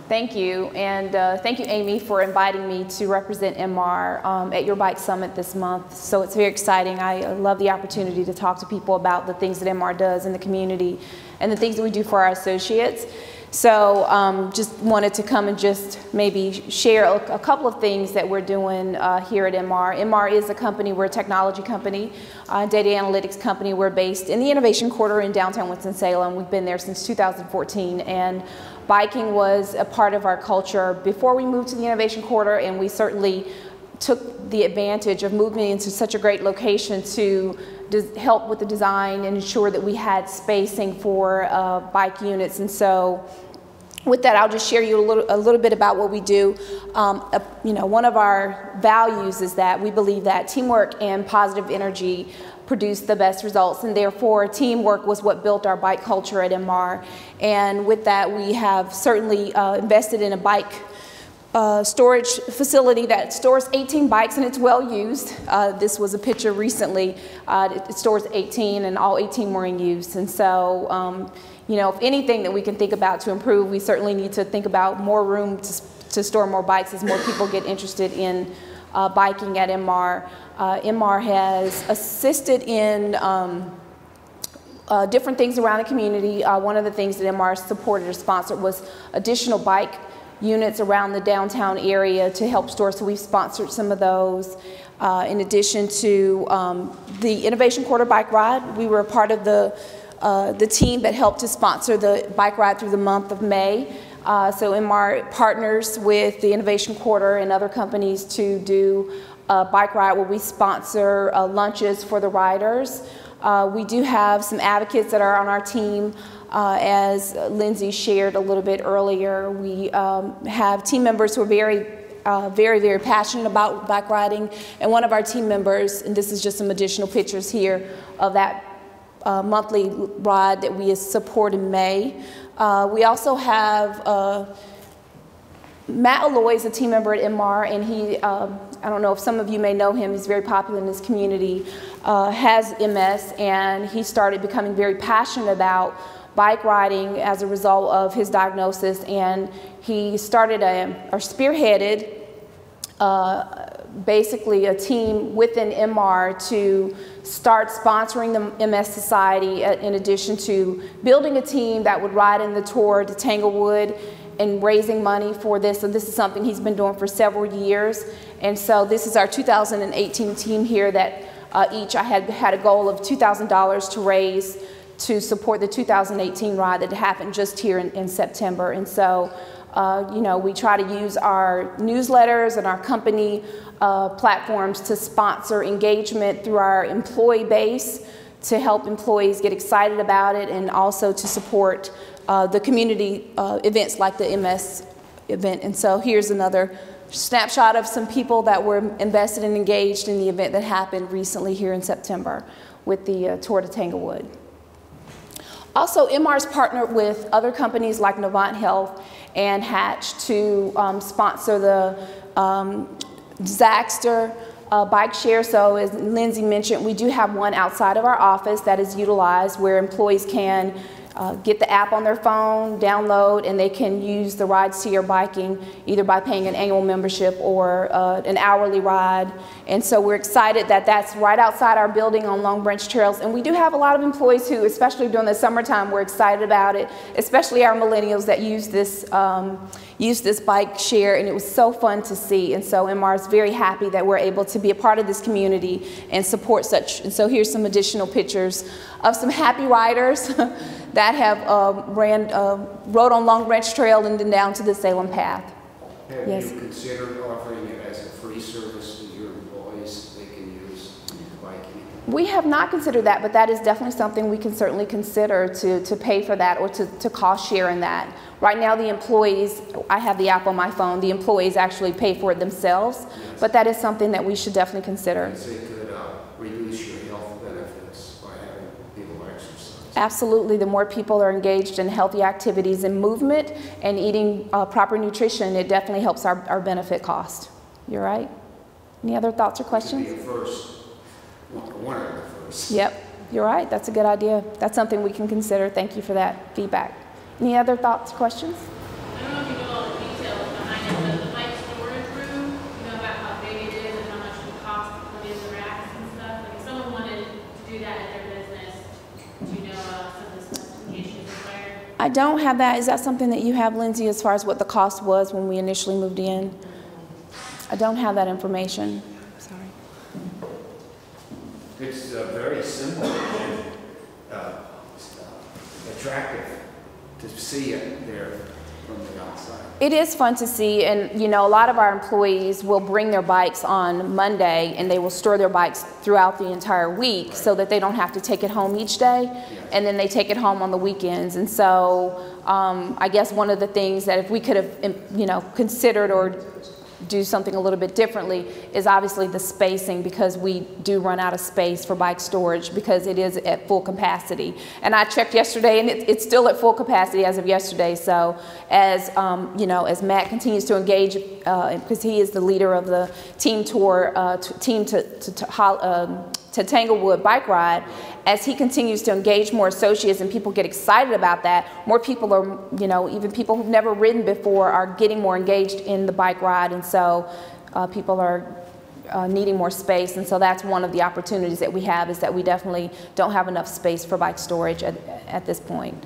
Thank you, and thank you, Amy, for inviting me to represent Inmar at your Bike Summit this month. So it's very exciting. I love the opportunity to talk to people about the things that Inmar does in the community and the things that we do for our associates. So just wanted to come and just maybe share a couple of things that we're doing here at Inmar. Inmar is a company, we're a technology company, data analytics company. We're based in the Innovation Quarter in downtown Winston-Salem. We've been there since 2014, and biking was a part of our culture before we moved to the Innovation Quarter, and we certainly took the advantage of moving into such a great location to help with the design and ensure that we had spacing for bike units. And so with that, I'll just share you a little bit about what we do. You know, one of our values is that we believe that teamwork and positive energy produce the best results, and therefore teamwork was what built our bike culture at Inmar. And with that, we have certainly invested in a bike storage facility that stores 18 bikes, and it's well used. This was a picture recently. It stores 18, and all 18 were in use. And so, you know, if anything that we can think about to improve, we certainly need to think about more room to store more bikes as more people get interested in biking at Inmar. Inmar has assisted in different things around the community. One of the things that Inmar supported or sponsored was additional bike units around the downtown area to help store, so we've sponsored some of those. In addition to the Innovation Quarter bike ride, we were a part of the team that helped to sponsor the bike ride through the month of May. So Inmar partners with the Innovation Quarter and other companies to do a bike ride where we sponsor lunches for the riders. We do have some advocates that are on our team. As Lindsay shared a little bit earlier, we have team members who are very passionate about bike riding. And one of our team members, and this is just some additional pictures here of that monthly ride that we support in May. We also have Matt Alloy is a team member at Inmar, and he, I don't know if some of you may know him, he's very popular in this community, has MS, and he started becoming very passionate about bike riding as a result of his diagnosis, and he started or spearheaded basically a team within Inmar to start sponsoring the MS Society, in addition to building a team that would ride in the tour to Tanglewood and raising money for this. So this is something he's been doing for several years. And so this is our 2018 team here that each I had a goal of $2,000 to raise to support the 2018 ride that happened just here in September. And so, you know, we try to use our newsletters and our company platforms to sponsor engagement through our employee base to help employees get excited about it, and also to support the community events like the MS event. And so here's another snapshot of some people that were invested and engaged in the event that happened recently here in September with the Tour de Tanglewood. Also, Inmar's partnered with other companies like Novant Health and Hatch to sponsor the Zaxter bike share. So as Lindsay mentioned, we do have one outside of our office that is utilized where employees can get the app on their phone, download, and they can use the rides to your biking either by paying an annual membership or an hourly ride. And so we're excited that that's right outside our building on Long Branch Trails. And we do have a lot of employees who, especially during the summertime, we're excited about it, especially our millennials that use this bike share, and it was so fun to see. And so Inmar is very happy that we're able to be a part of this community and support such. And so here's some additional pictures of some happy riders that have rode on Long Branch Trail and then down to the Salem Path. Have yes. you considered offering it as a free service to your employees they can use biking? We have not considered that, but that is definitely something we can certainly consider to pay for that or to cost share in that. Right now the employees, I have the app on my phone, the employees actually pay for it themselves, yes. But that is something that we should definitely consider. It could reduce your health benefits by having people exercise. Absolutely, the more people are engaged in healthy activities and movement and eating proper nutrition, it definitely helps our benefit cost. You're right. Any other thoughts or questions? Be a first. One of the first. Yep, you're right. That's a good idea. That's something we can consider. Thank you for that feedback. Any other thoughts, questions? I don't know if you know all the I don't have that. Is that something that you have, Lindsay, as far as what the cost was when we initially moved in? I don't have that information. Sorry. It's very simple and attractive to see it there from the outside. It is fun to see, and you know, a lot of our employees will bring their bikes on Monday and they will store their bikes throughout the entire week so that they don't have to take it home each day, and then they take it home on the weekends. And so I guess one of the things that if we could have, you know, considered or do something a little bit differently is obviously the spacing, because we do run out of space for bike storage because it is at full capacity. And I checked yesterday and it's still at full capacity as of yesterday. So as you know, as Matt continues to engage, because he is the leader of the team tour, to Tanglewood bike ride, as he continues to engage more associates and people get excited about that, more people are, you know, even people who've never ridden before are getting more engaged in the bike ride, and so people are needing more space. And so that's one of the opportunities that we have, is that we definitely don't have enough space for bike storage at this point.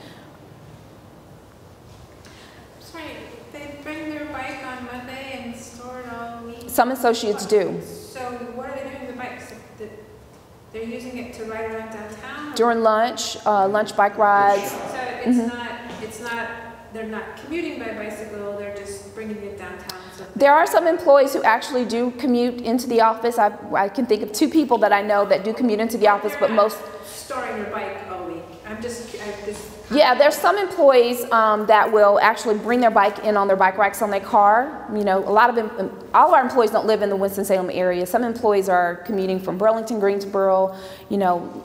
Sorry, they bring their bike on Monday and store it all week? Some associates do. So what are they doing with the bikes? They're using it to ride around downtown? During lunch, lunch bike rides. So it's not, they're not commuting by bicycle, they're just bringing it downtown. So there are some employees who actually do commute into the office. I can think of 2 people that I know that do commute into the office, but most... Storing your bike all week. Yeah, there's some employees that will actually bring their bike in on their bike racks on their car. You know, all of our employees don't live in the Winston-Salem area. Some employees are commuting from Burlington, Greensboro, you know,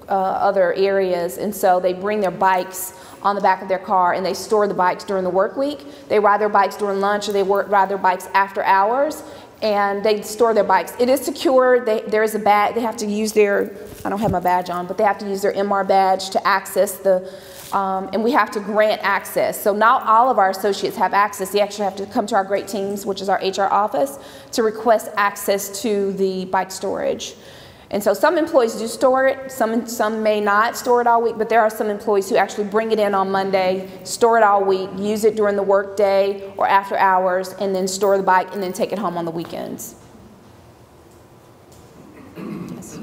other areas, and so they bring their bikes on the back of their car and they store the bikes during the work week. They ride their bikes during lunch, or they ride their bikes after hours, and they store their bikes. It is secure. There is a badge. They have to use their, I don't have my badge on, but they have to use their Inmar badge to access the, and we have to grant access. So not all of our associates have access. They actually have to come to our Great Teams, which is our HR office, to request access to the bike storage. And so some employees do store it, some may not store it all week, but there are some employees who actually bring it in on Monday, store it all week, use it during the work day or after hours, and then store the bike and then take it home on the weekends. Yes.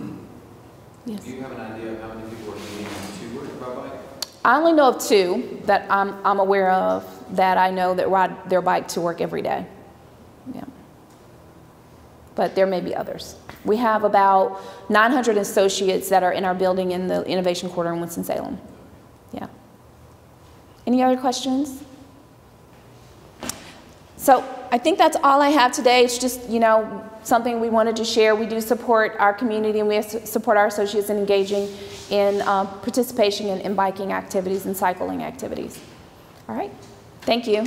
Yes. Do you have an idea of how many people are commuting to work by bike? I only know of 2 that I'm aware of that I know that ride their bike to work every day. Yeah. But there may be others. We have about 900 associates that are in our building in the Innovation Quarter in Winston-Salem. Yeah. Any other questions? So I think that's all I have today. It's just, you know, something we wanted to share. We do support our community, and we support our associates in engaging in participation in biking activities and cycling activities. All right. Thank you.